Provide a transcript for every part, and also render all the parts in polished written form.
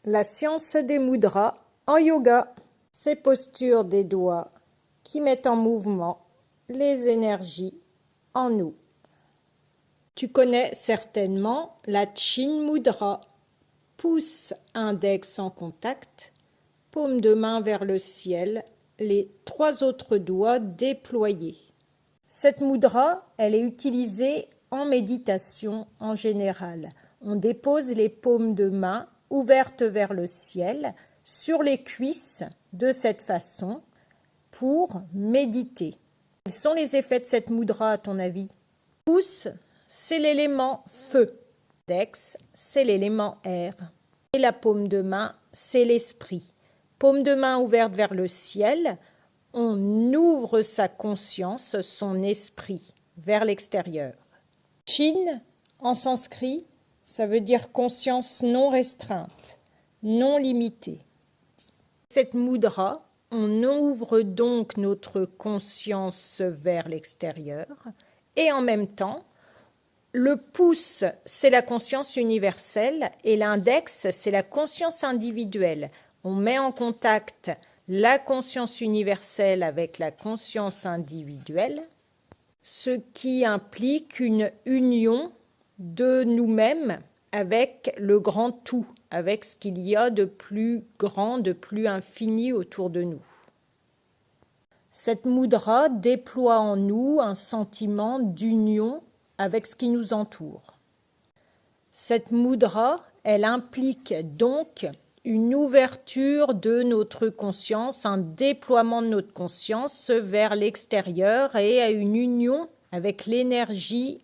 La science des mudras en yoga. Ces postures des doigts qui mettent en mouvement les énergies en nous. Tu connais certainement la Chin Mudra. Pouce index en contact, paume de main vers le ciel, les 3 autres doigts déployés. Cette mudra, elle est utilisée en méditation en général. On dépose les paumes de main ouvertes vers le ciel sur les cuisses de cette façon pour méditer. Quels sont les effets de cette mudra à ton avis? Pouce, c'est l'élément feu. Index, c'est l'élément air. Et la paume de main, c'est l'esprit. Paume de main ouverte vers le ciel, on ouvre sa conscience, son esprit, vers l'extérieur. Chin, en sanskrit, ça veut dire conscience non restreinte, non limitée. Cette mudra, on ouvre donc notre conscience vers l'extérieur et en même temps, le pouce, c'est la conscience universelle et l'index, c'est la conscience individuelle. On met en contact la conscience universelle avec la conscience individuelle, ce qui implique une union de nous-mêmes avec le grand tout, avec ce qu'il y a de plus grand, de plus infini autour de nous. Cette mudra déploie en nous un sentiment d'union avec ce qui nous entoure. Cette mudra, elle implique donc une ouverture de notre conscience, un déploiement de notre conscience vers l'extérieur et à une union avec l'énergie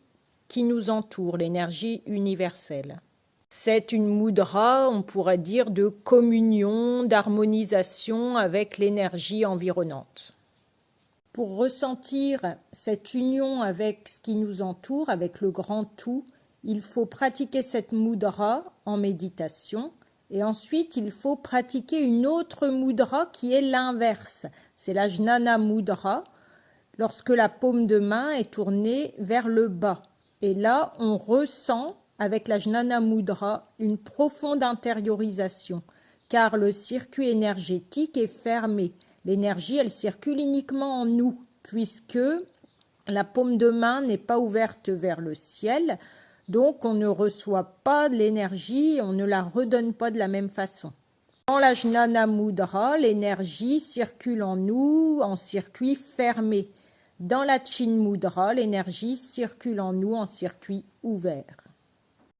qui nous entoure, l'énergie universelle. C'est une mudra, on pourrait dire, de communion, d'harmonisation avec l'énergie environnante. Pour ressentir cette union avec ce qui nous entoure, avec le grand tout, il faut pratiquer cette mudra en méditation et ensuite il faut pratiquer une autre mudra qui est l'inverse. C'est la Jnana Mudra lorsque la paume de main est tournée vers le bas. Et là, on ressent avec la Jnana Mudra une profonde intériorisation car le circuit énergétique est fermé. L'énergie, elle circule uniquement en nous, puisque la paume de main n'est pas ouverte vers le ciel, donc on ne reçoit pas de l'énergie, on ne la redonne pas de la même façon. Dans la Jnana Mudra, l'énergie circule en nous en circuit fermé. Dans la Chin Mudra, l'énergie circule en nous en circuit ouvert.